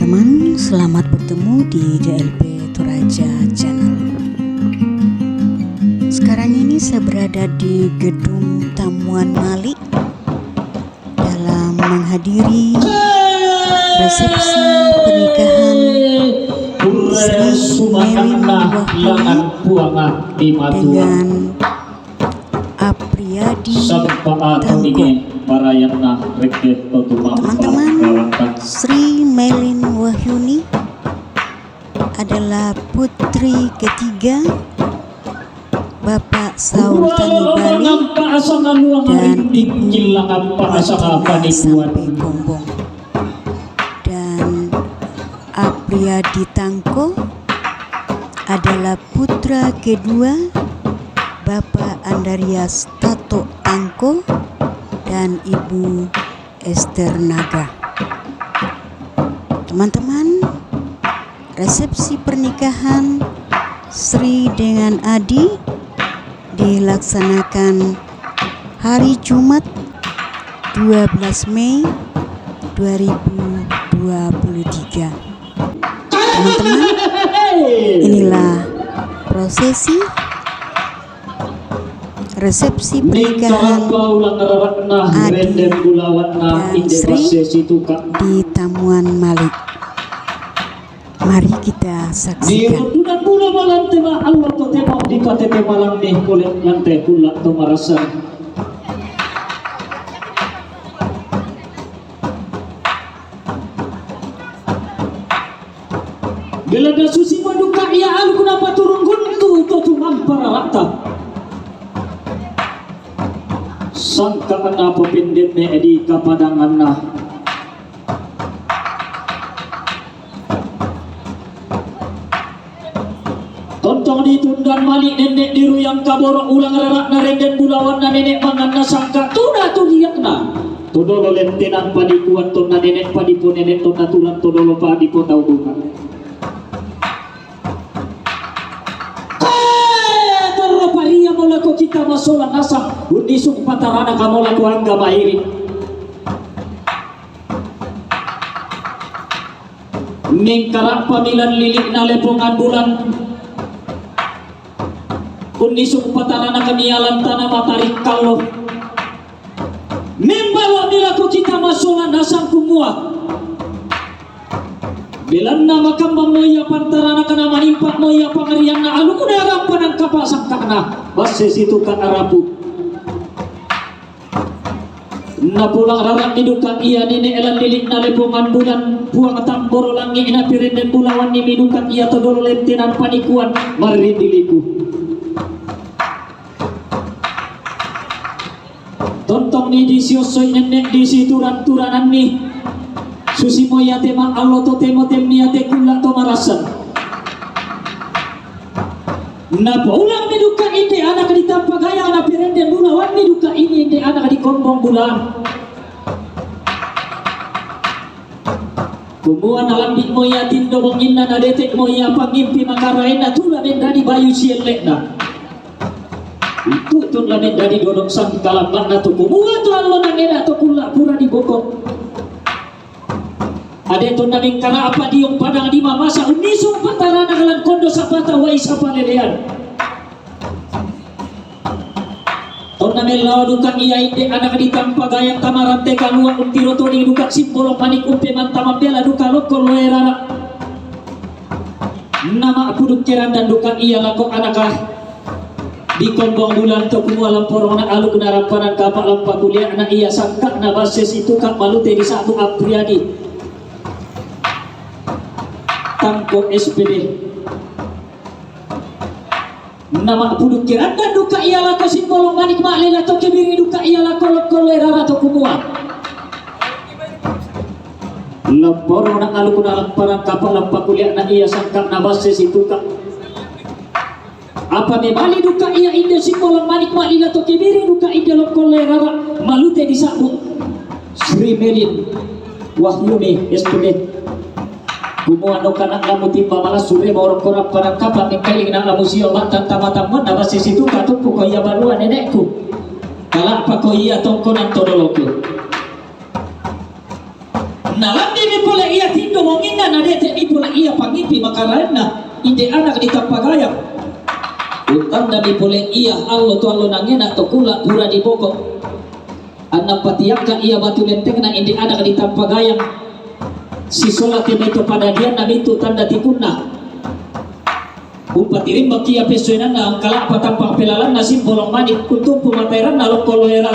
Teman-teman, selamat bertemu di DLP Toraja Channel. Sekarang ini saya berada di gedung Tamuan Malik dalam menghadiri resepsi pernikahan Sri Melin Wahyuni dengan Apriyadi Tangko. Teman-teman, Sri Melin Wahyuni adalah putri ketiga Bapak Saul Tanibali dan Ibu Matina Sampai Gombong. Dan Apriyadi Tangko adalah putra kedua Bapak Andarias Tato Tangko dan Ibu Esther Naga. Teman-teman, resepsi pernikahan Sri dengan Adi dilaksanakan hari Jumat 12 Mei 2023. Teman-teman, inilah prosesi resepsi pernikahan Adi dan Sri di Tamuan Malik. Mari kita saksikan. Bila dah susi maduka ia alu kenapa turun guntu tu mampara rata. Sangka apa pendek me edi kapadangan na. Tontong ditundan Malik nenek diru yang kaboro ulang rarak na renden bulawan na nenek mangan na sangka tuna tu liak na. Todolo lentenan padikuan ton na nenek padipo nenek ton natulan todolo padipo tau buka. Ko kita masola nasa undisuk patarana kamola tuangga mairi mingkarak pamilan lilik na lepongan bulan undisuk patarana kamialan tanah matarik kallo membawa nila ko kita masola nasa kumua bilan na makambang moya pantarana kana manimpak moya pangarian na alu kuna rampan ang kapasang kakna base situ kan arabu na pulang rarak diduka iya nini elan lilik na lepongan bulan puang tamboro langi ina pirenden bulawan ni midukan iya todoro lentinan panikuan mari diliku tontong ni di siosoi nenek di situran-turanan ni susi moya tema allo to temo temnia te kula to marasan na paulang miduka inde anak di tampa gaya anak pirenden bulawan miduka ini inde anak di kombong bulan kumuan alam di moya tindo bongina na detek moya pangimpi makarain na tula den dari bayu sielek na itu tula den dari dodok sang kalapan na to kumuan to allo na nena to kula pura di bokok ada tu naming kana apa diong padang di mamasa unisung patara nagalan kondo sapata wa isapa lelean ton namel lawa dukan iya inde anak di tampa gayang tamarante kaluan untiro toni dukan simbolo panik umpe mantama bela duka lokol loerara nama kuduk keran dan dukan iya lako anakah di kombong bulan to kumualam porong na alu kena rampanan kapak lampa kuliah anak iya sangka na bases itu kak malute di sabu Apriyadi Tangko SPD nama puduk kiran dan duka ialah ko simbolo manik maklela to kebiri duka ialah kolok erara to kumua lapor na alu kuna parang kapal lampa kuliah na iya sangkap na bases itu kak apa me bali duka iya inde simbolo manik maklela to kebiri duka inde lokol erara malute disabut Sri Melin Wahyuni SPD kumuan kanak lamu timba malas suri borong korang parang kapan ningkaling na lamu siyo matan tama-taman na basi situ katupu ko iya balua nenekku kalak pa ko iya tongko ng todoloko Nalam di pole iya tindo mongina na dete ipula iya pangipi makarayan na ide anak di tampagayang utang na ipula iya allo to allo nangena to kula pura di bokok anak patiaka iya batu lenteng na ide anak di tampagayang si solat itu pada dia na itu tanda tikunna upatirim bakia pesuenan na ang kala patampak pelalan na simbolong manik kutung pumatairan na lokolo era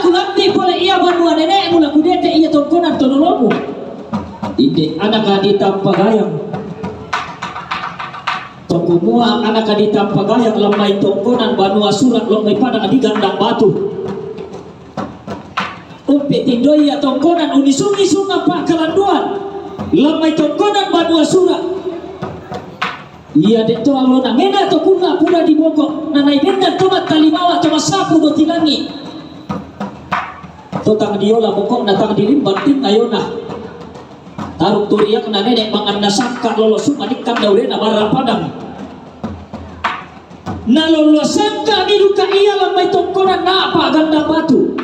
kulabdi pole iya banua nenek mula kudete iya tongkonan tonolomu ide anak adi tampagayang tongkumua anak adi tampagayang lamai tongkonan banua surat lamai pada adi gandang batu umpe tindo iya tongkonan unisungi sunga pak kelanduan lamai tongkonan banua surat iya dito alona ngena to kunga pura di bokok nanai benda tomat talimawa toma sapu do tilangi totang diola bokok natang dilimbat tim ayona taruk turiak na nenek mangan nasangka lolosuma dikam daurena barang padang na lolosangka diduka iya lamai tongkonan na apa ganda batu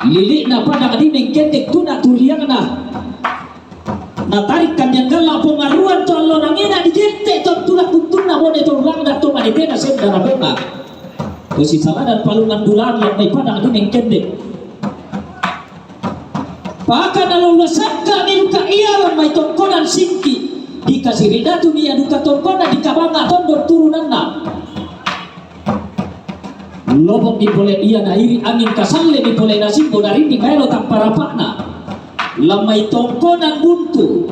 lilik na padang di mengkendek tuna turiak na natarikan yang gala pengaruan to allo nangena di gente to tulak kuntuna bone to langda to manitena sedda na bema posisi salah dan palungan bulan yang may padang di mengkendek Paka dalam nasangka miluka iya may tongkonan singki dikasih ridatu niya duka tongkonan di kabanga tondor turunan na lobok di pole iya na iri angin kasalle di pole nasimbo dari di kailo tamparapakna lamay tongkonan buntu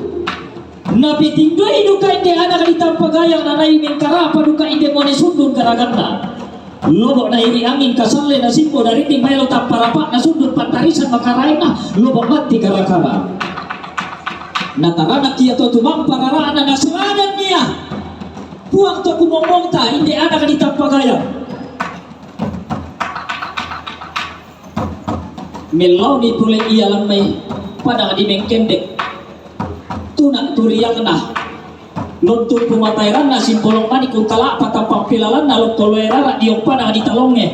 napi tingdoi duka ide anak di tampagayang nanay mingkarapa duka ide mone sundun garaganna lobok na iri angin kasalle na simbo dari di mailo tamparapak na sundun pantarisan makarain na lobok mati karakara nataranak kia to tumang pararaan na seladan niya puang to kumomong ta inde anak di tampagayang melau ni pule iya lamay padang di mengkendek tunak turiak na lontun pumatairan na simbolong manik untala patapang pilalan na lokoloera di padang di talonge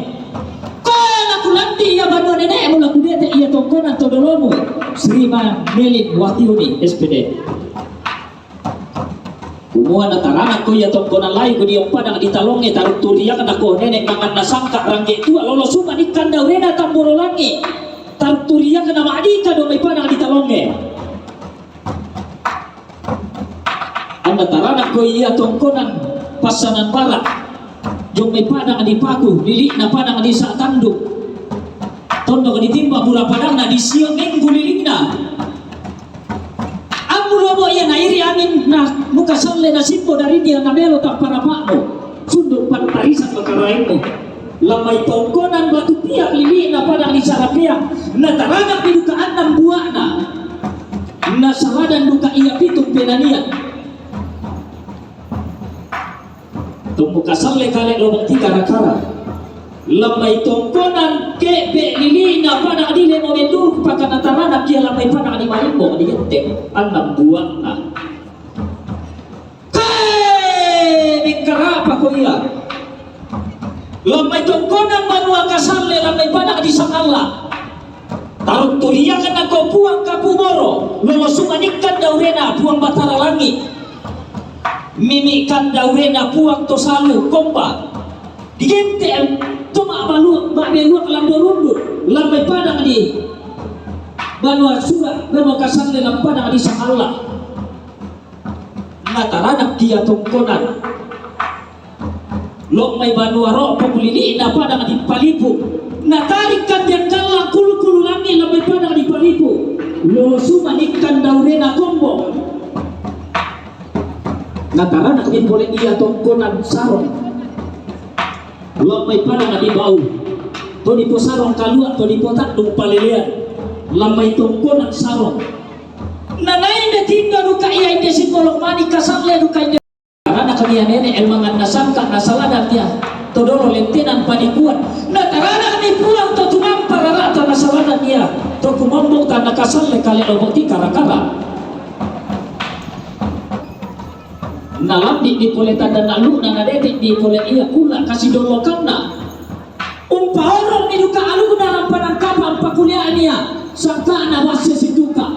kala kulanti ya banua nenek mula kudete iya tongkonan todolomu Srima Melin Wahyuni SPD kumuha na taranak ko iya tongkonan lain ko di padang di talonge taruk turiak na ko nenek mangan na sangka rangge tua lolosuma di kandaurena tamboro langi taruk turiak na maadika do may padang di talonge anda taranak ko iya tongkonan pasanan barat yung may padang di paku lili na padang di sa tanduk tondok di timba pura padang na di siyo minggu liling na ang mulobo iya na iri amin na muka salle na simpo dari dia na melo tak para pakmo sunduk pantarisan makarain mo lamay tongkonan batu piak lili na padang di sarapiak na taranak di dukaan ng buwa na saladan duka iya pitung penanian tumuka salle kale lobok ti kara-kara lamay tongkonan kepe lili na padang di lemo mendur pakana taranak kia lamay padang di malimbo di gente anam buang na mingkarapa ko iya lamay tongkonan manua kasalle lamay padang di sakala taruk turiakan ako puang kapumoro lolosunganikan daurena puang batara langit mimikan daurena puang tosalu kompa digente toma balu babelu lamborundu lamai padang di banua sura bemo kasalle lam padang di sakala nataranak dia tongkonan lok may banua ro pemulili na padang di palipu natarikan yang kala kulu-kulu langi lamai padang di palipu lolosuma ikan daurena kombo nataranak din boleh iya tongkonan sarong lamay padang di bau to di po sarong kalua to di po takdung palilian lamay tongkonan sarong nanay na tinda duka iya inde simbolong mani kasalle duka inde karena kalian nenek elmangan nasangka nasaladan dia todoro lentenan panikuan nataranak ni pulang to tumampa rarata nasaladan dia to kumambong tanah kasalle kali loboti kara-kara nalam di pole tanda nalu na detik di pole iya kula kasih dolokan na umpa orang ni duka alu dalam panang kapal pakuliaan niya sangka na wasya situka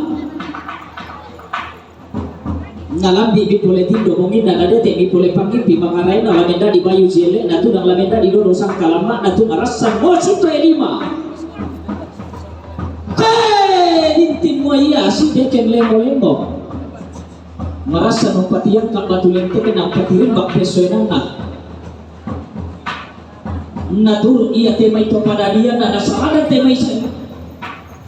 ngalambi bi pole tindo mongina na dete bi pole pangimpi makarai na lamenda di bayu jele na tu nang lamenda di dodo sang kalama na tu ngarasan mo sito elima intin mo iya si deken lemo merasa numpatian kak batu lente kena patirin bak pesoenan na turu iya tema itu pada dia na salada tema isa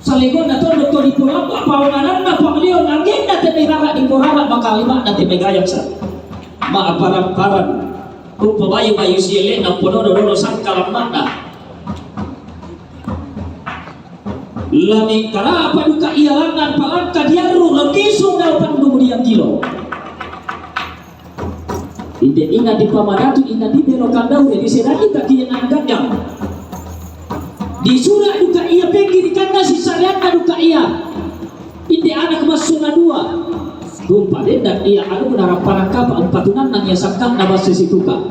salego na to doktor di pulau apa panganan na panglio ngangin na tema rara di porara bakal lima na tema gayam sa ma aparan-paran rupa bayu siele na podo dodo sang kalamna na lami kara apa duka ialangan palangka diaru letisung daw pandumudiang kilo inde ingat di pamanatu ingat di belokan daun di sedaki kaki yang gandang di surah duka ia pengkiri karena si syariatna duka ia inde anak masuna dua dumpa dan ia anu menarapan kapa empatunan nang ia sangkang na basa situka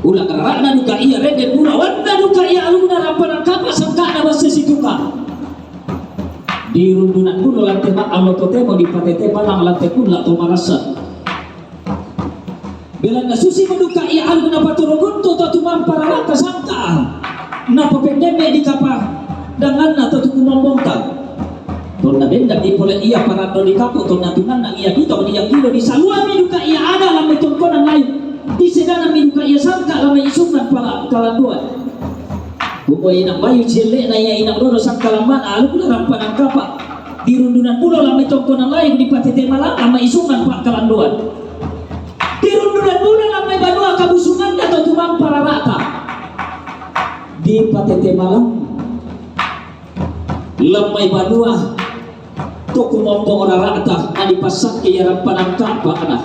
ulah karana duka iya reden mula wanda duka iya aluna rampanan kapa sangka na basa situka di rundunan kuno lante mak Allah totemo di patete malang lante kun la to marasa bila na susi menduka iya aluna paturugunto to tumang pararata sangka na papendeme di kapa dengan na to tukumombongta to na benda di pole iya parado di kapo to na tunan na iya dito iya kilo di saluami duka iya ada lambe tongkonan lain di sedana minuka ia sangka lama isukan pala kalanduan bukoy inang bayu jele na ia inang dodo sang kalaman alu kula rampanan kapa di rundunan pulau lama tongkonan lain di patete malang lama isukan pak kalanduan di rundunan pulau lama banua kabusungan atau tumang para rata di patete malang lama banua toko mombong ora rata adi pasak ia rampanan kapa anak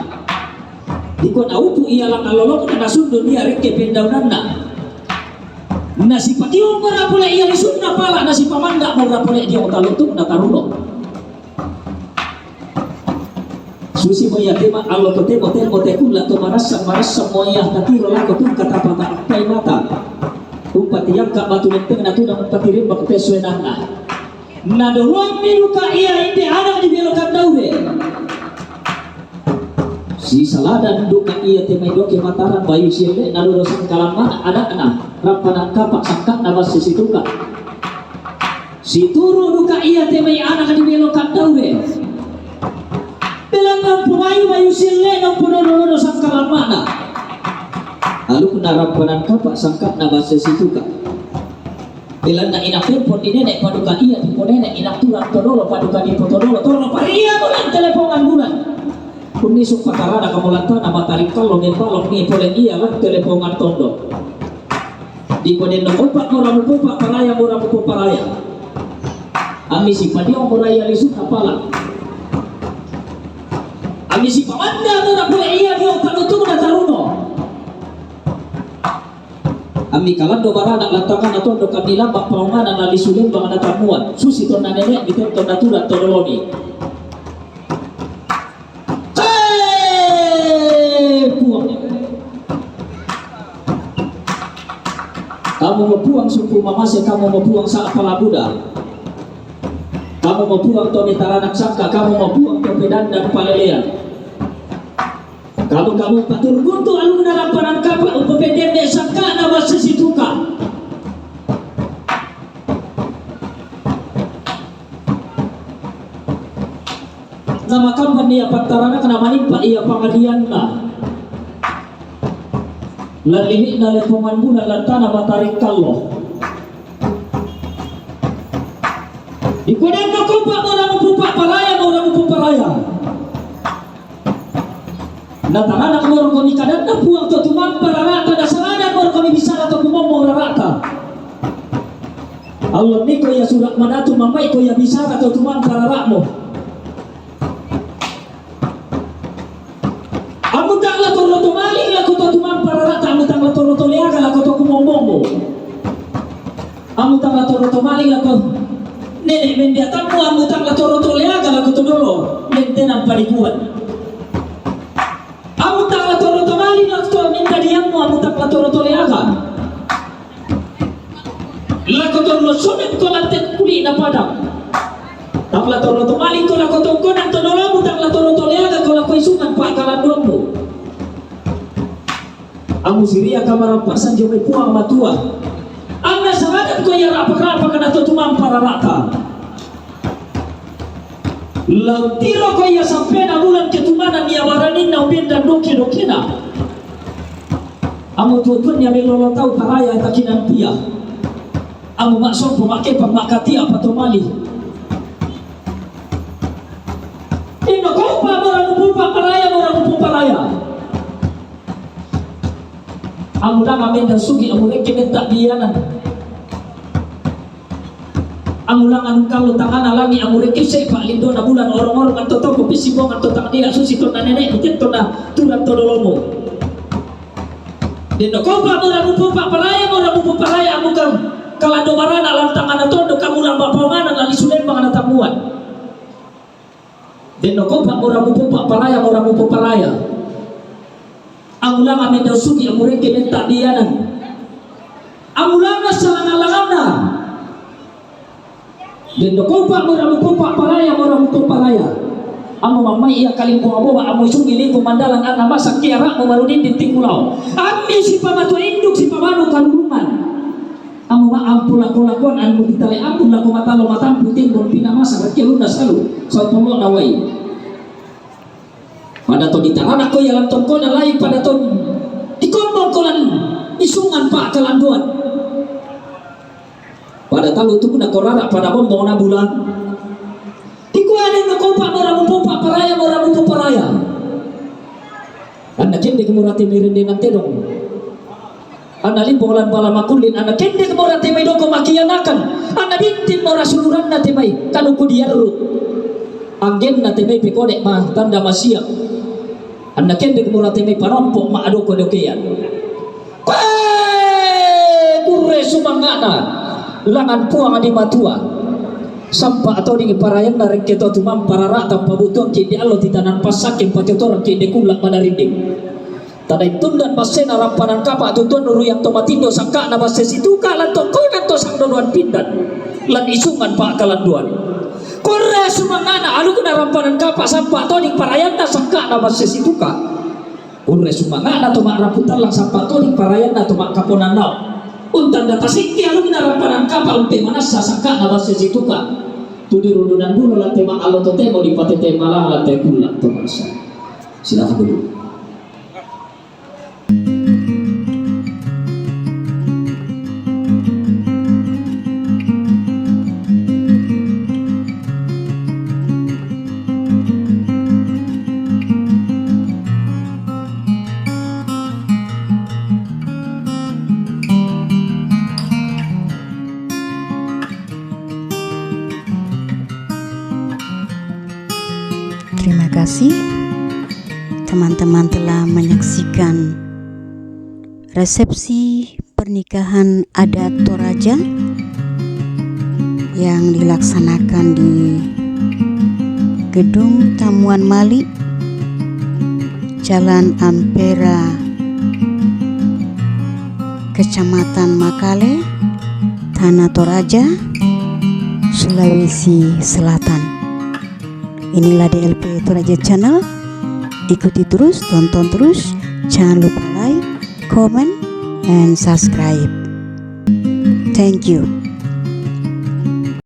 dikon aupu ialang alolok na sundun dia reke pendaunanna nasi pationg ora pole ia lisunna pala nasi pamanda ora pole dia utalutung na taruno susi moya tema Allah to temo tekula to marasa moya tatiro lako tung kata pata kai mata umpati yang ka batu lenteng na tunang patirin bak pesuenana na doang minuka ia inde anak di belokan daure si saladan duka iya temai doke mataran bayu siele nalu dosan kalamana anak-anak rampanan kapak sangkat nabas sisituka si turu duka iya temai anak di belokan daure belangan bayu siele nang pono dosan kalamana lalu kena rampanan kapak sangkat nabas sisituka belanda ina telepon di nenek paduka iya di nenek ina turang todolo paduka di potodolo tolo paria bulan teleponan bulan kunisuk pakarana kamulanta na matarik kalong yang balong ni polen iya lang telepongan tondo di koden no opak mora mupupa paraya mora mupu paraya ami si padiong moraya lisut apala ami si pamanda mora pole iya dio panutung na taruno ami kalando barana lantakan na tondo kami lambak paunganan na lisulen bang na tamuan susi ton na nenek di tento natura todoloni kamu mau puang suku mamase, kamu mau puang sa palabuda, kamu mau puang to mitaranak sangka, kamu mau puang to pedan dan palelean, kamu patur guntu alu narampanan kapa upo pedende sangka na wasisituka nama kampan dia pantarana kena manimpa ia pangadian na lalini na lepongan bulan lantana matarik kallo ikunin na kumpa mo na mupupa paraya na tananak mo ko ni kadat na puang to tumang pararata na sarana mo kami bisa na to kumong rarata Allah ni ko ya surat manatu mamay ko ya bisa na to tumang parara mo amutang la tolo tumali la ko to tumang pararata amutang la tolo toleaga la ko to kumombo amutang la tolo tumali la ko nenek mendiatamu amutang la tolo toleaga la ko to dolo mentenang panipuan amutang la tolo tumali la ko minta diammu amutang la tolo toleaga la ko to lo sonet ko lantet kuli na padang la toro to maling ko la ko tongko nang to nolomu tak la toro to leaga ko la ko isungan pa kalandomu. Amu siria kamarampasan jo may puang matua. Ang nasaragat ko ya rapak-rapak na to tumampara rata. Lautiro ko ya sampai na bulan ketumanan niya waranin na ubin dan doki-dokina. Amu tutun niya may lolotau paraya takinan pia. Amu maksong pemakai pemakati apa tomali. Ino kau pa orang pupa paraya. Amu nama menda sugi amu reke mentak dianan. Amu lang anu kalau tangan alami amu reke se pak lindo na bulan orang-orang atau toko pisibong atau tak dia susi to na nenek mungkin to na tulang to dolomo. Dino kau pa orang pupa paraya amu kan kalando marana lantangan atondo kamu lamba pamana lali sulen mga natamuan. Dino kau pa orang pupa paraya. Amulang amin daw sugi amureng kinenta diyanan. Amulang sa langalangana. Dino kau pa orang pupa paraya. Amo mamay iya kalimpong abo amo sugi lingkong mandalang at namasak kiara mo marudin din tingkulaw. Ami si pamato induk si pamano kaluluman. Amo maampul ako lakon anu ditali ampun lako matalo matampu timbon pinamasak at kilunas kalu sa pamong naway. Pada to ditarana ko yalang ton ko na lain pada ton ikombong ko lan isungan pa kalanduan. Pada talu tu na korara pada bombong na bulan. Ikuanin na ko pa moramupo paraya. Anak kende kemurati mirinde nante dong. Anak limpong lan bala makulin anak kende kemurati may doko makianakan. Anak bintin mora suluran na temay kanuku diarut. Anggen na temay pikodek mah tanda masiak. Anak kende kemurati may panompok maadoko dokean. Kure sumangana langan puang di matua. Sampai atau di parayan narik kita tumam parara tanpa butuh kini Allah titanan pasak yang pakai orang kini kulak pada rinding. Tadai tundan basen arampanan kapak tutuan nuru yang tomatindo sangka na basen situ kalan tongkonan to sang donuan pindan lan isungan pak kalanduan. Kore sumangana alu kena rampanan kapak sampai atau di parayan na sangka na basen situ ka. Kore sumangana to mak ramputan lang sampai atau di parayan na to mak kaponan nau. Untan data singki alu kena rampanan kapak unte manasa sangka na basen situ ka. Tudi rundunan dulu lan tema alo to temo di patete malang lan kulak to masa. Silakan dulu. Terima kasih teman-teman telah menyaksikan resepsi pernikahan adat Toraja yang dilaksanakan di Gedung Tamuan Mali, Jalan Ampera, Kecamatan Makale, Tanah Toraja, Sulawesi Selatan. Inilah DLP Toraja Channel. Ikuti terus, tonton terus. Jangan lupa like, comment, and subscribe. Thank you.